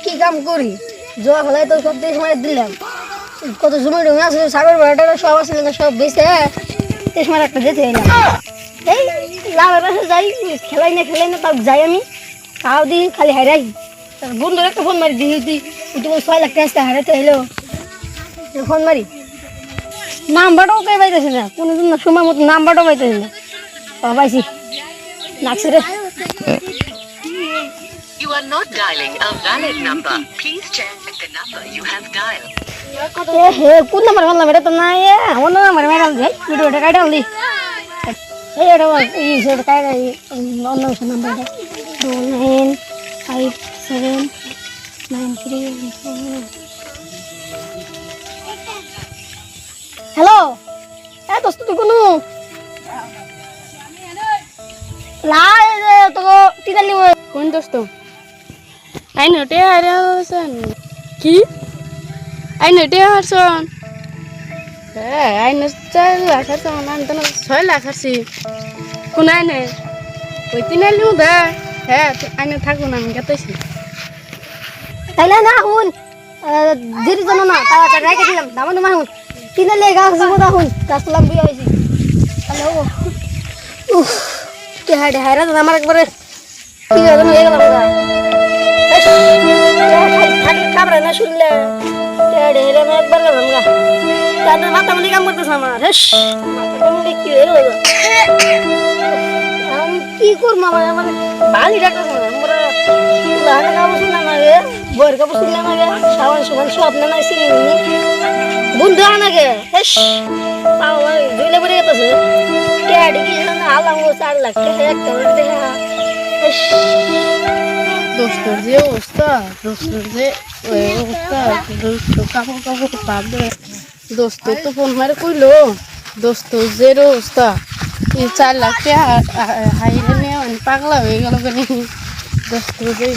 কি কাম করি জোয়া খেলায় তো সব দেশ মারে দিলাম কত জমি টমি আছে সাগর ভাড়াটা সব আছে সব বেঁচে দেশ মারে একটা যেতে এলাম এই লাভের পাশে যাই খেলাই না তাও যাই আমি তাও দিই খালি হারাই বন্ধুর একটা ফোন মারি দিই তুই 6 লাখ টাকা হারাতে এলো ফোন মারি নাম্বারটাও কে পাইতেছি না কোনোদিন সময় মতো নাম্বারটাও পাইতেছি না পাইছি নাকছে রে You are not dialing a valid number. Please check the number you have dialed. হে কোন নাম্বার বললাম এটা তো নাই আমার নাম্বার মেরাল দে ভিডিওটা কাটাল দি এই এটা এই সেটা কাটা অন্য নাম্বারটা 295793 হ্যালো এ দোস্ত তুই কোন লাই তো তিনালি কোন দোস্ত আই নটে হারছন কি আই নটে হারছন হ্যাঁ আই ন 4 লাখ হারছন আমি তো 6 লাখ হারছি কোন আইনে ওই তিনালি দা হ্যাঁ আইনে থাকবো না আমি গেতেছি তাইলে না হুন দেরি জানো না তাড়াতাড়ি রেখে দিলাম দামন না হুন তিনালি গাছ জমা হুন গাছ লাগ বিয়ে হইছি তাহলে ও উফ কে হাড়ে হারা আমার একবারে কি জানো হয়ে গেল বাবা খালি কামরা না শুনলে টেড়ে হেরে না একবার গেলাম গা তাতে মাথা মুলি কাম করতেছ আমার হেস মাথা মুলি কি হলো আমি কি করব আমার বালি ডাকতেছ না আমরা লানা কাম শুনলাম আগে বইয়ের কাম শুনলাম আগে সাবান সুবান সব না নাই চিনি বন্ধু আনাগে হেস পাও জুইলে পড়ে গেছে টেড়ে কি জানো আলাম 4 লাখ টাকা একটা দেখা হেস দোস্তর যে অবস্থা দোস্ত কাপড় পাবে দোস্ত তো ফোন মারে কইলো দোস্ত যে অবস্থা এই 4 লাখ টাকা হাইরে নিয়ে মানে পাগলা হয়ে গেল কেন দোস্ত যে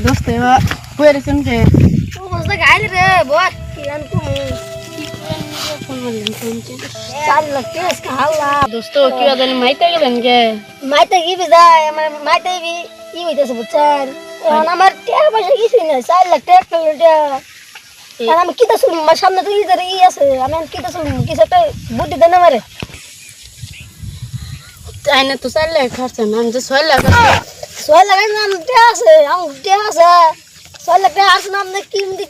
দোস্ত এবার কইরেছেন কে অবস্থা গাইলে রে বল কি জান তুমি ফোন মারলেন কোনকে 4 লাখ টাকা হাল্লা দোস্ত কি জানি মাইতে গেলেন কে মাইতে কি বিজায় আমার মাইতে বি কি হইতাছে বুঝছেন এখন আমার টাকা পয়সা কিছুই নাই 4 লাখ টাকা আর আমি কিতা শুনবো আমার সামনে তো ইদারে ই আছে আমি কিতা শুনবো কিছু একটা বুদ্ধি দেন আমারে আইনে তো 4 লাখ খরচেন আমি যে 6 লাখ 6 লাখ নাম টাকা আছে আমার টাকা আছে 6 লাখ টাকা আছে নাম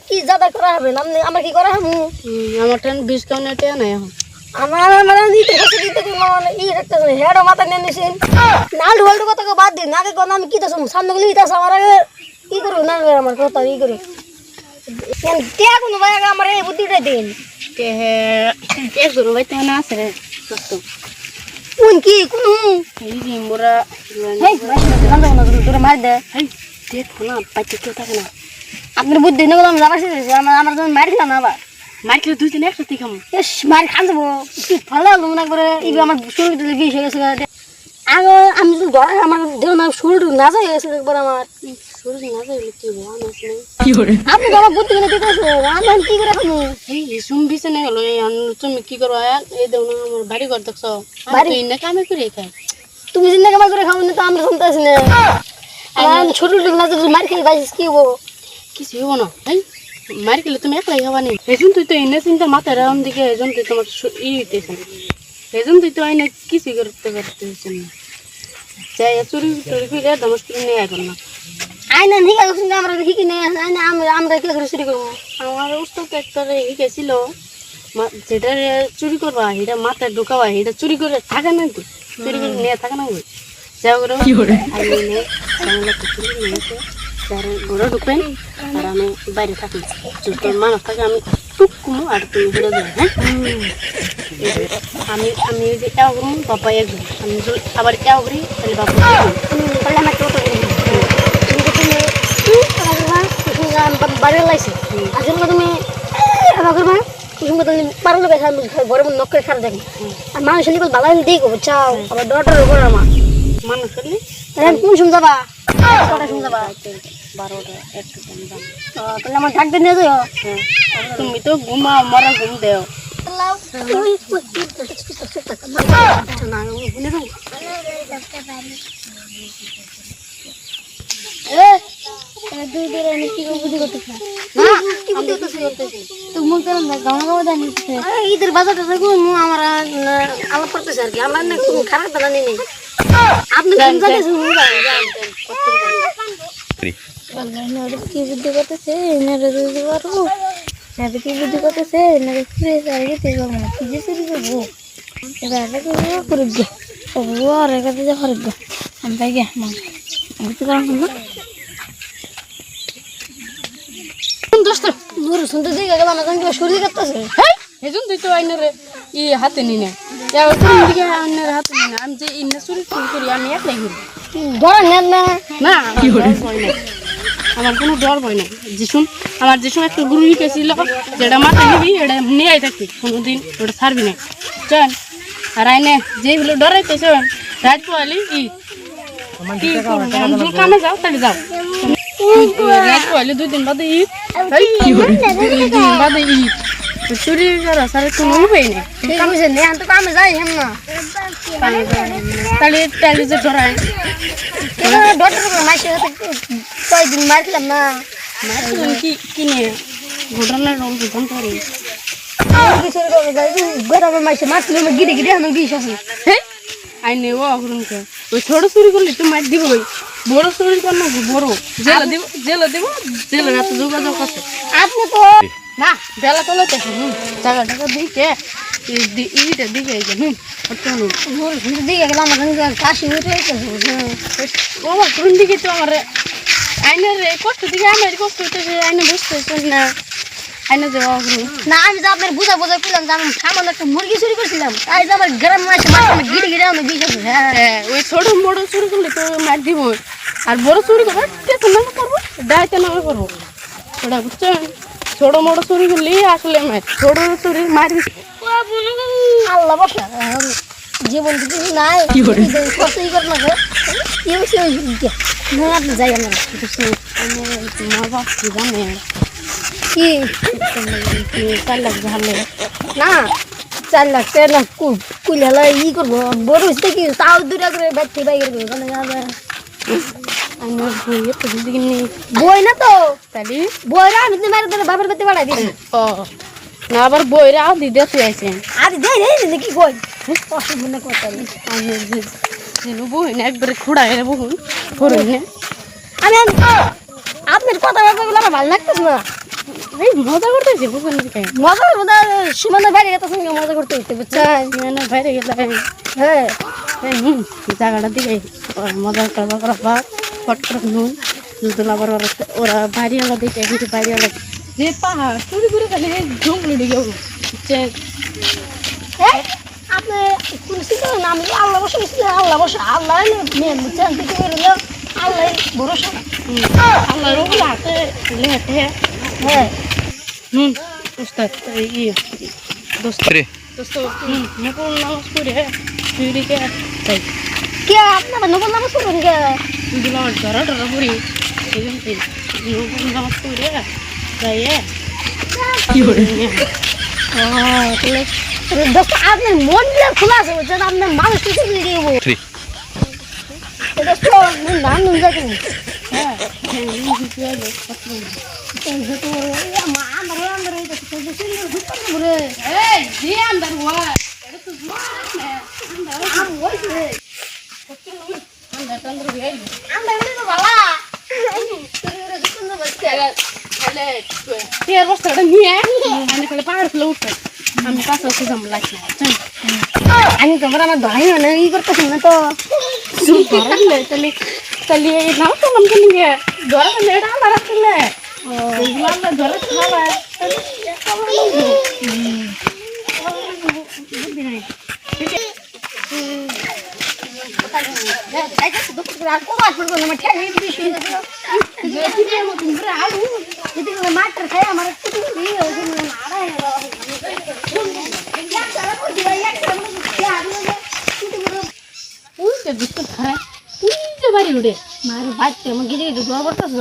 কি জাদা করা হবে নাম আমার কি করা হবে আমার টেন 20 কাউনে টাকা নাই এখন আমার মানে দিতে কোনো ই একটা হেডো মাথা নিয়ে নিছেন নালু হলু কথা বাদ দিন আগে কোন আমি কিতা শুনবো সামনে গলি ইতাছে আমার আগে কি করব না আমার কথা ই করে কে কোন ভাই আগে আমার এই বুদ্ধিটা দিন কে এক জোর বাইতে না আছে দোস্ত কোন কি কোন এই যে মোরা হেই না তোরে মার দে হেই দেখো না পাইতে কেউ থাকে না আপনার বুদ্ধি না আমি যাবাসি আমার জন্য মার দিলাম না আবার মাইকেল দুই দিন একসাথে খামো এস মার খান যাবো কি ভালো মনে করে এই আমার শরীর বিষ হয়ে গেছে আগে আমি তো ধরা আমার দেহ না শরীর না যায় গেছে একবার আমার শরীর না যায় কি বল আপনি তো আমার বুদ্ধি কিনে দিতেছে আমি কি করে খাবো এই সুম বিছানে গেল এই তুমি কি করো এই দেও না আমার বাড়ি ঘর দেখছো বাড়ি তুই না কামে করে খাই তুমি জিন্দা কামাই করে খাবো না তো আমরা শুনতেছি না আমি শরীর না যদি মার খেয়ে বাইছিস কি হবো কিছু হবো না এই মার খেলে তুমি একলাই হবা নি এজন তুই তো এনে চিন্তা মাথায় রাউন দিকে এজন তুই তোমার ই হইতেছে এজন তুই তো আইনে কিছু করতে পারতেছেন না যাই চুরি চুরি ফিরে দমস করে নিয়ে এখন না আইনা নিকা শুনে আমরা দেখি কি না আইনা আমরা কি করে চুরি করবো আমার উস্তাদ একটা শিখেছিল যেটা চুরি করবা এটা মাথায় ঢুকাবা এটা চুরি করে থাকে না তো চুরি করে নিয়ে থাকে না যা করে ঘরে ঢুকবেন আর আমি বাইরে থাকি যদি মানুষ থাকে আমি টুক কুমো আর তুমি ঘুরে যাবে হ্যাঁ আমি আমি এই যে এও করবো বাবা একজন আমি আবার এও করি তাহলে বাবা তাহলে আমার কত বাড়ি লাইছে আসলে তুমি করবা কুসুম তুমি পারলো ঘরে নখ করে খারাপ দেখি আর মানুষ নিকল ভালো দিয়ে গো চাও আবার ডটার উপর আমার মানুষ করলে কোন শুন যাবা শুন যাবা 12টা 1টা দাম তাহলে আমার থাকতে নিয়ে যাও তুমি তো ঘুমাও মরা ঘুম দেও না তুই তোর আমি কি বুদ্ধি করতেছ না কি বুদ্ধি করতেছিস তো মন করেন না গাওয়া গাওয়া জানি ঈদের বাজারটা থাকবো আমার আলাপ করতেছে আর কি আমার না কোনো খারাপ দানা নেই আপনি জানেন কি বুদ্ধি করতেছে এনারা বুঝতে পারবো কি বুদ্ধি করতেছে এনারা ফিরে সারিয়ে দেবো কি যে শুরু করবো এবার করে গে আর এখানে যে হরে গে আমি তাই গে বুঝতে পারবো না শুনতে দিকে গেলাম আমার শরীর কাটতেছে হ্যাঁ এজন তুই তো আইনের ই হাতে নি না দিকে আইনের হাতে নি না আমি যে ইন্না চুরি করি আমি একলাই করি ধরা নেন না না আমার কোনো ডর ভয় নাই যিশুন আমার যিশুন একটা গুরু শিখেছিল যেটা মাথায় নিবি এটা নিয়ে থাকবি কোনোদিন ওটা ছাড়বি না চল আর আইনে যেগুলো ডরাইতে চল রাত পোয়ালি কামে যাও তাহলে যাও রাত পোয়ালি 2 দিন বাদে ঈদ 2 দিন বাদে ঈদ চুরি করা সারে কোনো উপায় নেই তো কামে যাই হেম না তাহলে তাহলে যে ডরাই ডক্টর মাসে কয়েকদিন মারছিলাম না কি কিনে ঘটনার রং বুঝান পারি গরমের মাসে মারছিলাম গিরে গিরে আমি দিস আছে হ্যাঁ আইনে ও অগ্রণকে ওই ছোট চুরি করলে তো মার দিব ওই বড় চুরি করলে বড় জেলা দিব জেলের এত যোগাযোগ আছে আপনি তো না বেলা তোলা তো টাকা টাকা দিকে ইটা দিকে দিকে গেলাম আমার কাশি উঠে আমার কোন দিকে তো আমার আইনের কষ্ট দিকে আমার কষ্ট হইতেছে আইনে বুঝতেছে না আইনে যাওয়া না আমি যে আপনার বুঝা বুঝা করলাম যে আমি সামান্য একটা মুরগি চুরি করছিলাম তাই যে আমার গ্রাম মাসে মাঝখানে গিরে গিরে আমি দিস হ্যাঁ ওই ছোট মোটো চুরি করলে তো মার দিব আর বড় চুরি করবো নামে করবো ডাইতে নামে করবো ওটা বুঝছেন ছোট মোটো চুরি করলে আসলে মার ছোট চুরি মার আল্লাহ বসা জীবন কিছু নাই কষ্টই কর না আপনি যাই আমার মা বাপ জানে কি 4 লাখ ঝালে না 4 লাখ 4 লাখ কুইলা ই করবো বড় হচ্ছে কি তাও 2 টাকা করে বাইতে বাইরে আমার বইয়ে তো দিকে নেই বই না তো তাহলে বইরা আমি তোমার বাবার বাড়িতে বাড়াই দিই ও না আবার বইরা দিদে তুই আইছেন আরে দেই দেই কি কই কষ্ট মনে করতে আমি যেন বই না একবারে খুঁড়াই বহুন করুন আমি আপনার কথা বলতে আমার ভালো লাগতেছে না এই মজা করতেছি বুঝুন দিকে মজা সীমানার বাইরে গেছে মজা করতে হইতে বুঝছেন সীমানার বাইরে গেলে হ্যাঁ জায়গাটার দিকে মজা করা বা ফট করে নুন দুধলা বড় ওরা বাড়িওয়ালা দিকে কিন্তু বাড়িওয়ালা যে পাহাড় চুরি করে খালি জঙ্গলে ঢুকে বুঝছেন আপনি কোন চিন্তা নাম আল্লাহ বসে আল্লাহ মেন বুঝছেন আল্লাহ ভরসা আল্লাহ রোগলা হাতে লেটে হ্যাঁ উস্তাদ দোস্ত নকল নামাজ পড়ে চুরিকে চাই কে আপনার নকল নামাজ পড়বেন কে দুলা ধরা ধরা পড়ি এই জন্য নকল নামাজ পড়ে যাইয়ে কি করে দোস্ত আপনার মন খোলা আছে বুঝছেন আপনার মানুষ কিছু দিয়ে দিব দোস্ত নাম নুন যাকে হ্যাঁ আমি পাঁচ আমি তোমার আমার দোকানি মানে ই করতেছি না তো তাহলে তাহলে নাও তো নাম কেন ধরা মেয়েটা আলাদা রাখলে ধরা খাওয়া মাটার খাই আমার বাড়ি উঠে মার বাচ্চা আমার গিয়ে দোয়া করতেছ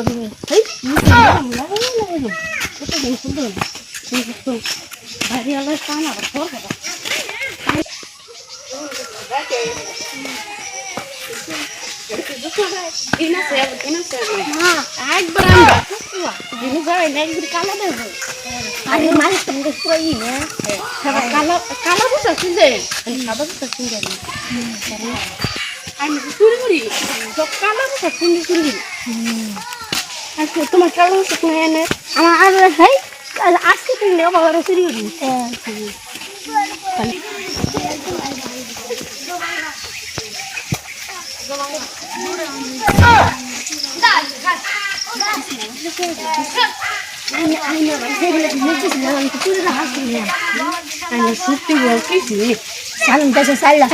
বাড়ি আলো কানা একবার আমরা জিনিস হয় না একবার কালা দেবো আরে মালিক তোমাকে পুরো ই না কালা কালা বুঝা কিনবে সাদা বুঝা কিনবে আমি চুরি করি সব কালা বুঝা কিনবে চুরি আচ্ছা তোমার কালা বুঝা কিনে এনে আমার আর ভাই আজকে তুমি বাবার চুরি করি সত্যি বলছি সালাম কাছে সাল্লা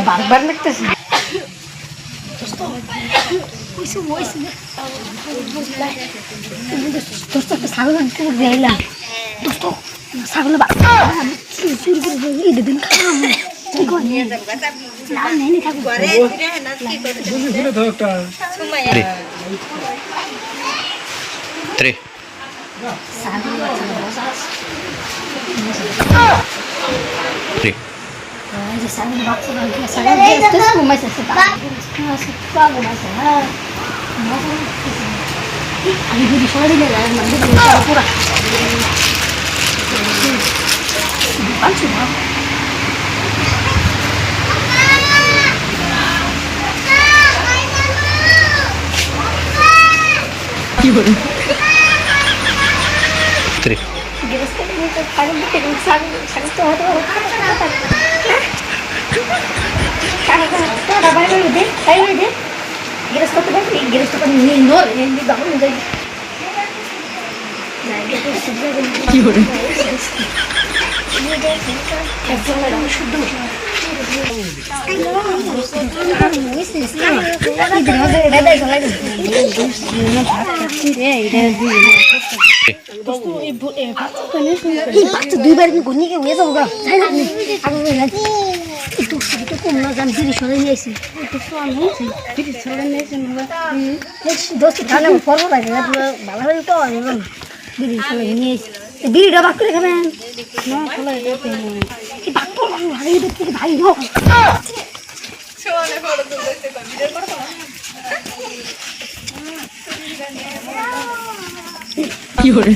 বারবার লাগতেছে ছাগল দিলাম ছাগল দিন খাওয়া আমি যদি সবাই দিলে পুরা কি বলি কি বলি দুইবার কি ঘুরনি কেউ নিয়ে যাবো একটু কম না জান জিনিস সরে নিয়ে আসি দোস্ত খালে পর্ব লাগে না ভালো হয়ে তো বিড়ি সরে নিয়ে আসি বিড়িটা বাক করে খাবেন ভাই হোক কি করে